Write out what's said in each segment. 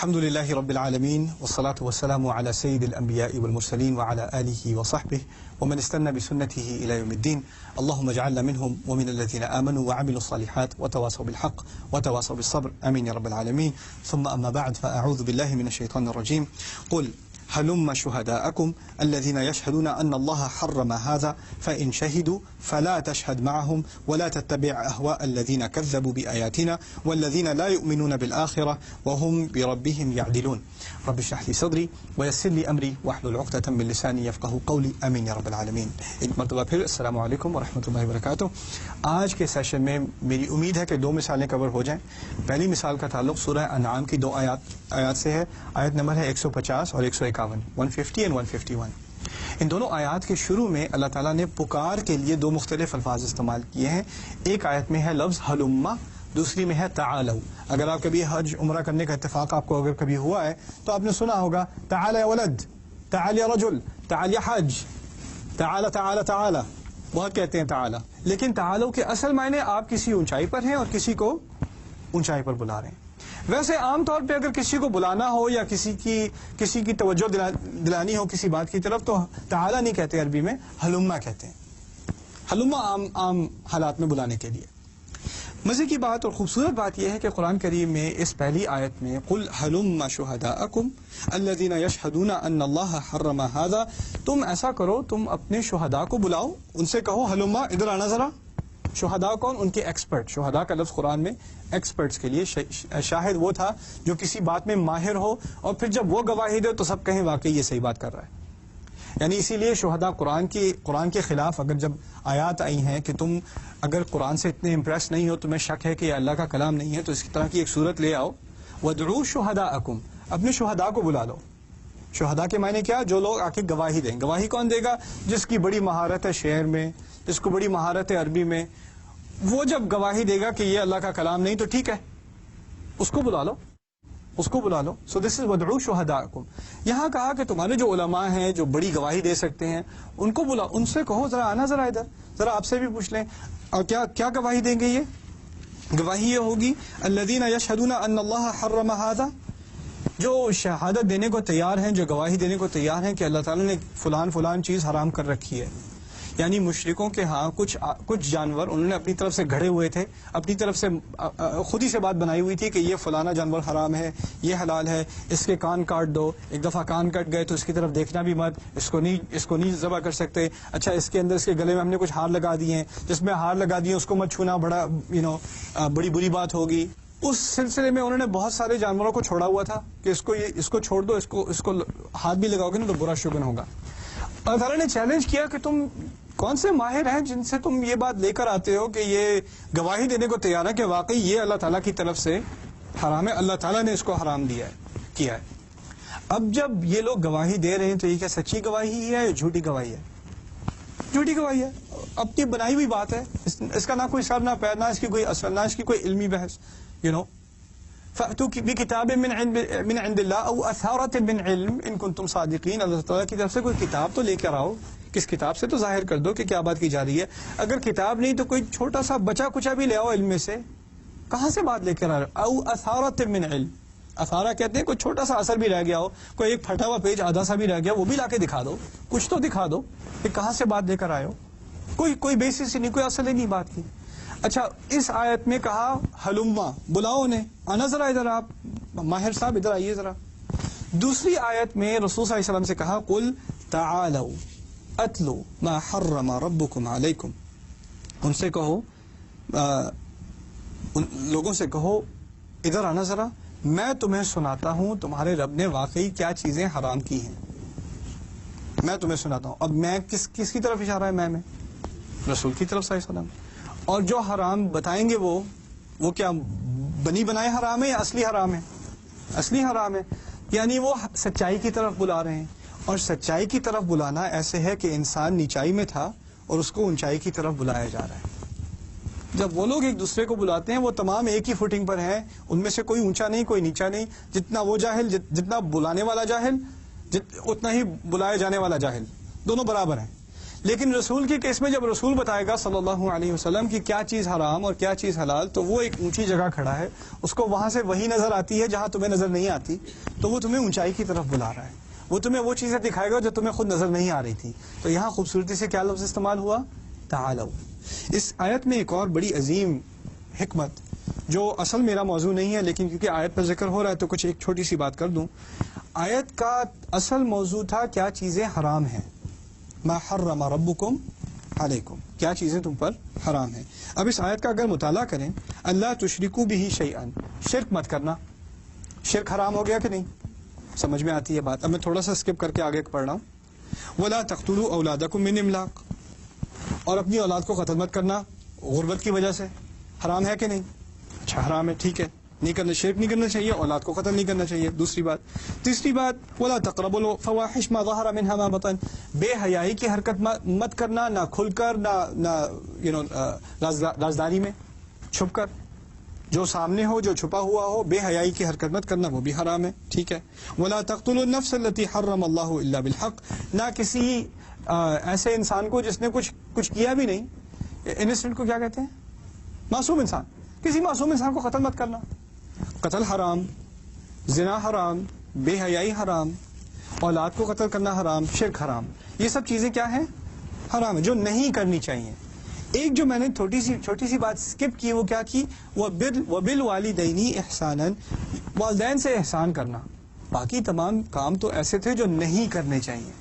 الحمد لله رب العالمين والصلاة والسلام على سيد الأنبياء والمرسلين وعلى آله وصحبه ومن استنى بسنته إلى يوم الدين. اللهم اجعلنا منهم ومن الذين آمنوا وعملوا الصالحات وتواصوا بالحق وتواصوا بالصبر آمين يا رب العالمين. ثم أما بعد فأعوذ بالله من الشيطان الرجيم. قل هلم شهداءكم الذين يشهدون أن الله حرم هذا فإن شهدوا فلا تشهد معهم ولا تتبع أهواء الذين كذبوا بآياتنا والذين لا يؤمنون بالآخرة وهم بربهم يعدلون. رب اشرح لي صدري ويسر لي أمري واحلل عقدة من لساني يفقهوا قولي آمين يا رب العالمین. ایک مرتبہ پھر السلام علیکم ورحمۃ اللہ وبرکاتہ. آج کے سیشن میں میری امید ہے کہ 2 مثالیں کور ہو جائیں. پہلی مثال کا تعلق سورہ انعام کی 2 آیات سے ہے. آیت نمبر ہے 150 اور 151، 150 and 151. ان دونوں آیات کے شروع میں اللہ تعالیٰ نے پکار کے لیے 2 مختلف الفاظ استعمال کیے ہیں. ایک آیت میں ہے لفظ ہلما، دوسری میں ہے تعالو. اگر آپ کبھی حج عمرہ کرنے کا اتفاق آپ کو اگر کبھی ہوا ہے تو آپ نے سنا ہوگا تعال یا ولد، تعال یا رجل، تعال یا حج، تعال تعال تعال، بہت کہتے ہیں تعال. لیکن تعالو کے اصل معنی آپ کسی اونچائی پر ہیں اور کسی کو اونچائی پر بلا رہے ہیں. ویسے عام طور پہ اگر کسی کو بلانا ہو یا کسی کی توجہ دلانی ہو کسی بات کی طرف تو تعالی نہیں کہتے، عربی میں ہلما کہتے ہیں. ہلما عام حالات میں بلانے کے لیے. مزے کی بات اور خوبصورت بات یہ ہے کہ قرآن کریم میں اس پہلی آیت میں قل ہلم شہداءکم الذین یشہدون ان اللہ حرم ھذا، تم ایسا کرو، تم اپنے شہداء کو بلاؤ، ان سے کہو ہلما ادھر آنا ذرا. شہداء کون؟ ان کے ایکسپرٹ. شہداء کا لفظ قرآن میں ایکسپرٹس کے لیے. شاہد وہ تھا جو کسی بات میں ماہر ہو اور پھر جب وہ گواہی دے تو سب کہیں واقعی یہ صحیح بات کر رہا ہے. یعنی اسی لیے شہداء قرآن کے خلاف اگر جب آیات آئی ہیں کہ تم اگر قرآن سے اتنے امپریس نہیں ہو، تمہیں شک ہے کہ یہ اللہ کا کلام نہیں ہے، تو اس طرح کی ایک صورت لے آؤ. وَادْعُوا شُهَدَاءَكُمْ، اپنے شہداء کو بلا لو. شہداء کے معنی کیا؟ جو لوگ آ کے گواہی دیں. گواہی کون دے گا؟ جس کی بڑی مہارت ہے شعر میں، جس کو بڑی مہارت ہے عربی میں. وہ جب گواہی دے گا کہ یہ اللہ کا کلام نہیں تو ٹھیک ہے، اس کو بلا لو، اس کو بلا لو. سو دس از وَادْعُوا شُهَدَاءَكُمْ. یہاں کہا کہ تمہارے جو علماء ہیں جو بڑی گواہی دے سکتے ہیں ان کو بلا، ان سے کہو ذرا آنا ذرا ادھر، ذرا آپ سے بھی پوچھ لیں. اور کیا گواہی دیں گے؟ یہ گواہی یہ ہوگی الذین یشہدون ان اللہ حرم ھذا، جو شہادت دینے کو تیار ہیں، جو گواہی دینے کو تیار ہیں کہ اللہ تعالیٰ نے فلان چیز حرام کر رکھی ہے. یعنی مشرکوں کے ہاں کچھ جانور انہوں نے اپنی طرف سے گھڑے ہوئے تھے، اپنی طرف سے خود ہی سے بات بنائی ہوئی تھی کہ یہ فلانا جانور حرام ہے، یہ حلال ہے، اس کے کان کاٹ دو. ایک دفعہ کان کٹ گئے تو اس کی طرف دیکھنا بھی مت، اس کو نہیں ذبح کر سکتے. اچھا اس کے اندر اس کے گلے میں ہم نے کچھ ہار لگا دیے ہیں، جس میں ہار لگا دیے اس کو مت چھونا، بڑا بڑی بری بات ہوگی. اس سلسلے میں انہوں نے بہت سارے جانوروں کو چھوڑا ہوا تھا کہ اس کو چھوڑ دو، اس کو ہاتھ بھی لگاؤ گے نا تو برا شگن ہوگا. اللہ تعالیٰ نے چیلنج کیا کہ تم کون سے ماہر ہیں جن سے تم یہ بات لے کر آتے ہو کہ یہ گواہی دینے کو تیار ہے کہ واقعی یہ اللہ تعالیٰ کی طرف سے حرام ہے، اللہ تعالیٰ نے اس کو حرام کیا ہے. اب جب یہ لوگ گواہی دے رہے ہیں تو یہ کیا سچی گواہی ہے یا جھوٹی گواہی ہے؟ جھوٹی گواہی ہے، اپنی بنائی ہوئی بات ہے. اس کا نہ کوئی سر نہ پیر، نہ اس کی کوئی اثر، نہ اس کی کوئی علمی بحث. فَأْتُوا بِكِتَابٍ مِّنْ عِندِ اللَّهِ أَوْ أَثَارَةٍ مِّنْ عِلْمٍ إِن كُنتُمْ صَادِقِينَ. اللہ تعالیٰ کی طرف سے کوئی کتاب تو لے کر آؤ، کس کتاب سے تو ظاہر کر دو کہ کیا بات کی جا رہی ہے. اگر کتاب نہیں تو کوئی چھوٹا سا بچا کچا بھی لے آؤ علم میں سے. کہاں سے بات لے کر آ رہے ہو؟ او اثارۃ من علم، اثارہ کہتے ہیں کوئی چھوٹا سا اثر بھی رہ گیا ہو، کوئی ایک پھٹا ہوا پیج آدھا سا بھی رہ گیا، وہ بھی لا کے دکھا دو، کچھ تو دکھا دو کہ کہاں سے بات لے کر آئے ہو. کوئی بیسس ہی نہیں، کوئی اصل ہی نہیں بات کی. اچھا اس آیت میں کہا ہلما، بلاؤ انہیں، آنا ذرا ادھر، آپ ماہر صاحب ادھر آئیے ذرا. دوسری آیت میں رسول صلی اللہ علیہ وسلم سے کہا قل تعالوا اتلو ما حرم ربکم علیکم. ان سے کہو، ان لوگوں سے کہو ادھر آنا ذرا، میں تمہیں سناتا ہوں تمہارے رب نے واقعی کیا چیزیں حرام کی ہیں، میں تمہیں سناتا ہوں. اب میں کس کی طرف اشارہ ہے؟ میں رسول کی طرف صلی اللہ علیہ وسلم. اور جو حرام بتائیں گے وہ کیا بنی بنائے حرام ہے یا اصلی حرام ہے؟ اصلی حرام ہے. یعنی وہ سچائی کی طرف بلا رہے ہیں، اور سچائی کی طرف بلانا ایسے ہے کہ انسان نیچائی میں تھا اور اس کو اونچائی کی طرف بلایا جا رہا ہے. جب وہ لوگ ایک دوسرے کو بلاتے ہیں وہ تمام ایک ہی فوٹنگ پر ہیں، ان میں سے کوئی اونچا نہیں کوئی نیچا نہیں. جتنا وہ جاہل، جتنا بلانے والا جاہل، اتنا ہی بلائے جانے والا جاہل، دونوں برابر ہیں. لیکن رسول کے کیس میں جب رسول بتائے گا صلی اللہ علیہ وسلم کہ کیا چیز حرام اور کیا چیز حلال، تو وہ ایک اونچی جگہ کھڑا ہے، اس کو وہاں سے وہی نظر آتی ہے جہاں تمہیں نظر نہیں آتی، تو وہ تمہیں اونچائی کی طرف بلا رہا ہے، وہ تمہیں وہ چیزیں دکھائے گا جو تمہیں خود نظر نہیں آ رہی تھی۔ تو یہاں خوبصورتی سے کیا لفظ استعمال ہوا؟ تعالو۔ اس آیت میں ایک اور بڑی عظیم حکمت جو اصل میرا موضوع نہیں ہے، لیکن کیونکہ آیت پر ذکر ہو رہا ہے تو کچھ ایک چھوٹی سی بات کر دوں۔ آیت کا اصل موضوع تھا کیا چیزیں حرام ہیں، ما حرم ربکم علیکم، کیا چیزیں تم پر حرام ہیں۔ اب اس آیت کا اگر مطالعہ کریں، اللہ تشرکوا بہ شیئا، شرک مت کرنا، شرک حرام ہو گیا کہ نہیں؟ سمجھ میں آتی ہے بات؟ اب میں تھوڑا سا اسکپ کر کے آگے پڑھ رہا ہوں۔ ولا تقتلوا اولادکم من املاق، اور اپنی اولاد کو قتل مت کرنا غربت کی وجہ سے، حرام ہے کہ نہیں؟ اچھا حرام ہے، ٹھیک ہے، نہیں کرنا، شرک نہیں کرنا چاہیے، اولاد کو قتل نہیں کرنا چاہیے، دوسری بات۔ تیسری بات ولا تقربوا الفواحش ما ظهر منها ما بطن، بے حیائی کی حرکت مت کرنا، نہ کھل کر نہ رازداری میں، چھپ کر، جو سامنے ہو جو چھپا ہوا ہو، بے حیائی کی حرکت مت کرنا، وہ بھی حرام ہے، ٹھیک ہے۔ ولا تقتلوا النفس التي حرم الله الا بالحق، نہ کسی ایسے انسان کو جس نے کچھ کیا بھی نہیں، انسنٹ کو کیا کہتے ہیں؟ معصوم انسان، کسی معصوم انسان کو قتل مت کرنا، قتل حرام، زنا حرام، بے حیائی حرام، اولاد کو قتل کرنا حرام، شرک حرام، یہ سب چیزیں کیا ہیں؟ حرام ہے، جو نہیں کرنی چاہیے۔ ایک جو میں نے چھوٹی سی بات سکپ کی، وہ کیا کی؟ وبالوالدین احسانا، والدین سے احسان کرنا، باقی تمام کام تو ایسے تھے جو نہیں کرنے چاہیے۔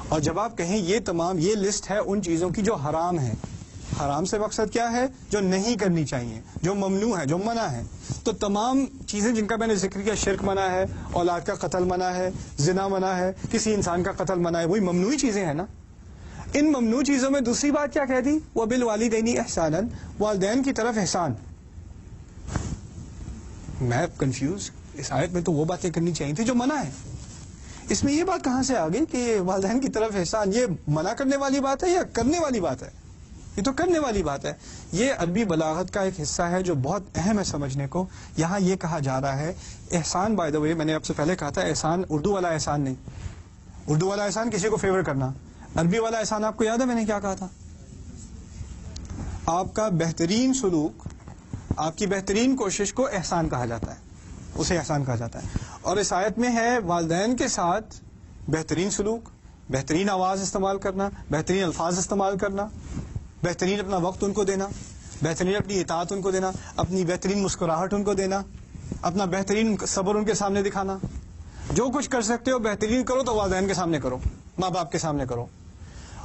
اور جب آپ کہیں یہ تمام، یہ لسٹ ہے ان چیزوں کی جو حرام ہیں، حرام سے مقصد کیا ہے؟ جو نہیں کرنی چاہیے، جو ممنوع ہے، جو منع ہے۔ تو تمام چیزیں جن کا میں نے ذکر کیا، شرک منع ہے، اولاد کا قتل منع ہے، زنا منع ہے، کسی انسان کا قتل منع ہے، وہی ممنوعی چیزیں ہیں نا۔ ان ممنوع چیزوں میں دوسری بات کیا کہہ دی؟ وبالوالدین احسانا، والدین کی طرف احسان۔ میں کنفیوز، اس آیت میں تو وہ باتیں کرنی چاہیے تھی جو منع ہے، اس میں یہ بات کہاں سے آ گئی کہ والدین کی طرف احسان؟ یہ منع کرنے والی بات ہے یا کرنے والی بات ہے؟ یہ تو کرنے والی بات ہے۔ یہ عربی بلاغت کا ایک حصہ ہے جو بہت اہم ہے سمجھنے کو۔ یہاں یہ کہا جا رہا ہے احسان، بائی دا وے میں نے آپ سے پہلے کہا تھا احسان اردو والا احسان نہیں، اردو والا احسان کسی کو فیور کرنا، عربی والا احسان آپ کو یاد ہے میں نے کیا کہا تھا؟ آپ کا بہترین سلوک، آپ کی بہترین کوشش کو احسان کہا جاتا ہے، اسے احسان کہا جاتا ہے۔ اور اس آیت میں ہے والدین کے ساتھ بہترین سلوک، بہترین آواز استعمال کرنا، بہترین الفاظ استعمال کرنا، بہترین اپنا وقت ان کو دینا، بہترین اپنی اطاعت ان کو دینا، اپنی بہترین مسکراہٹ ان کو دینا، اپنا بہترین صبر ان کے سامنے دکھانا۔ جو کچھ کر سکتے ہو بہترین کرو تو والدین کے سامنے کرو، ماں باپ کے سامنے کرو۔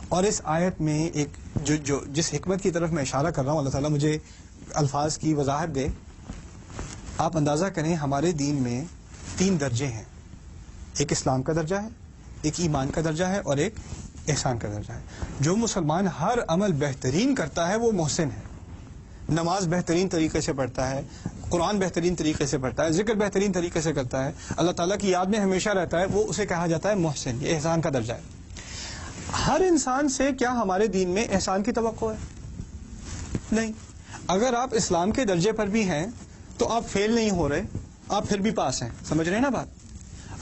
اور اس آیت میں ایک جس حکمت کی طرف میں اشارہ کر رہا ہوں، اللہ تعالیٰ مجھے الفاظ کی وضاحت دے۔ آپ اندازہ کریں ہمارے دین میں 3 درجے ہیں، ایک اسلام کا درجہ ہے، ایک ایمان کا درجہ ہے، اور ایک احسان کا درجہ ہے۔ جو مسلمان ہر عمل بہترین کرتا ہے وہ محسن ہے، نماز بہترین طریقے سے پڑھتا ہے، قرآن بہترین طریقے سے پڑھتا ہے، ذکر بہترین طریقے سے کرتا ہے، اللہ تعالیٰ کی یاد میں ہمیشہ رہتا ہے، وہ اسے کہا جاتا ہے محسن، یہ احسان کا درجہ ہے۔ ہر انسان سے کیا ہمارے دین میں احسان کی توقع ہے؟ نہیں۔ اگر آپ اسلام کے درجے پر بھی ہیں تو آپ فیل نہیں ہو رہے، آپ پھر بھی پاس ہیں، سمجھ رہے ہیں نا بات؟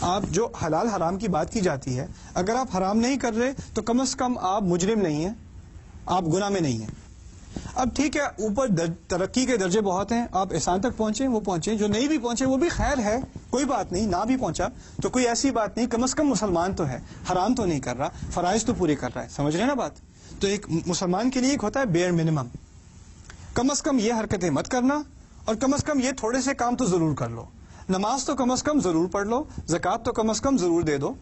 آپ جو حلال حرام کی بات کی جاتی ہے، اگر آپ حرام نہیں کر رہے تو کم از کم آپ مجرم نہیں ہیں، آپ گناہ میں نہیں ہیں۔ اب ٹھیک ہے، اوپر ترقی کے درجے بہت ہیں، آپ احسان تک پہنچیں وہ پہنچیں، جو نہیں بھی پہنچے وہ بھی خیر ہے، کوئی بات نہیں، نہ بھی پہنچا تو کوئی ایسی بات نہیں، کم از کم مسلمان تو ہے، حرام تو نہیں کر رہا، فرائض تو پورے کر رہا ہے، سمجھ رہے ہیں نا بات؟ تو ایک مسلمان کے لیے ایک ہوتا ہے بیئر منیمم، کم از کم یہ حرکتیں مت کرنا، اور کم از کم یہ تھوڑے سے کام تو ضرور کر لو، نماز تو کم از کم ضرور پڑھ لو، زکوٰۃ تو کم از کم ضرور دے دو،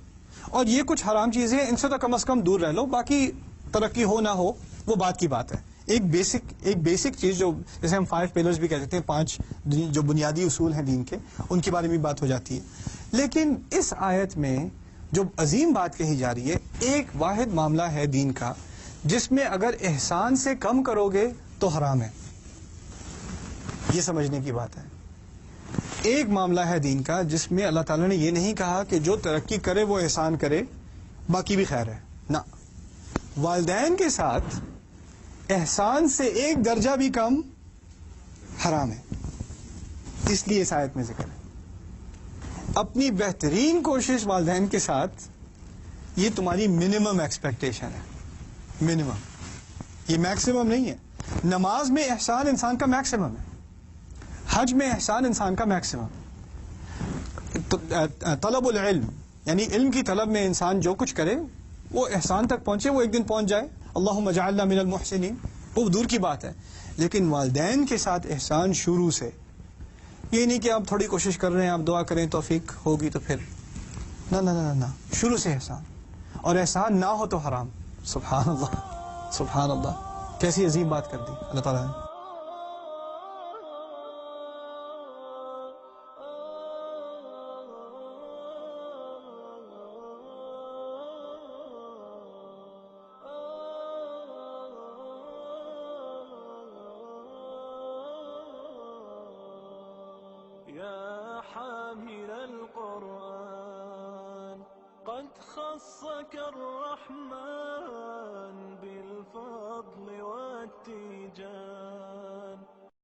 اور یہ کچھ حرام چیزیں ان سے تو کم از کم دور رہ لو، باقی ترقی ہو نہ ہو وہ بات کی بات ہے۔ ایک بیسک چیز جو جیسے ہم 5 پلرز بھی کہتے ہیں، 5 جو بنیادی اصول ہیں دین کے، ان کے بارے میں بات ہو جاتی ہے۔ لیکن اس آیت میں جو عظیم بات کہی جا رہی ہے، ایک واحد معاملہ ہے دین کا جس میں اگر احسان سے کم کرو گے تو حرام ہے، یہ سمجھنے کی بات ہے۔ ایک معاملہ ہے دین کا جس میں اللہ تعالیٰ نے یہ نہیں کہا کہ جو ترقی کرے وہ احسان کرے، باقی بھی خیر ہے، نہ، والدین کے ساتھ احسان سے ایک درجہ بھی کم حرام ہے، اس لیے اس آیت میں ذکر ہے۔ اپنی بہترین کوشش والدین کے ساتھ، یہ تمہاری منیمم ایکسپیکٹیشن ہے، منیمم، یہ میکسیمم نہیں ہے. نماز میں احسان انسان کا میکسیمم ہے، حج میں احسان انسان کا میکسیمم. طلب العلم یعنی علم کی طلب میں انسان جو کچھ کرے وہ احسان تک پہنچے، وہ ایک دن پہنچ جائے. اللہم اجعلنا من المحسنین، وہ دور کی بات ہے. لیکن والدین کے ساتھ احسان شروع سے، یہ نہیں کہ آپ تھوڑی کوشش کر رہے ہیں، آپ دعا کریں توفیق ہوگی تو پھر نہ نہ نہ نہ، شروع سے احسان. اور احسان نہ ہو تو حرام. سبحان اللہ، سبحان اللہ، کیسی عظیم بات کر دی اللہ تعالیٰ نے. يا حامل القرآن قد خصك الرحمن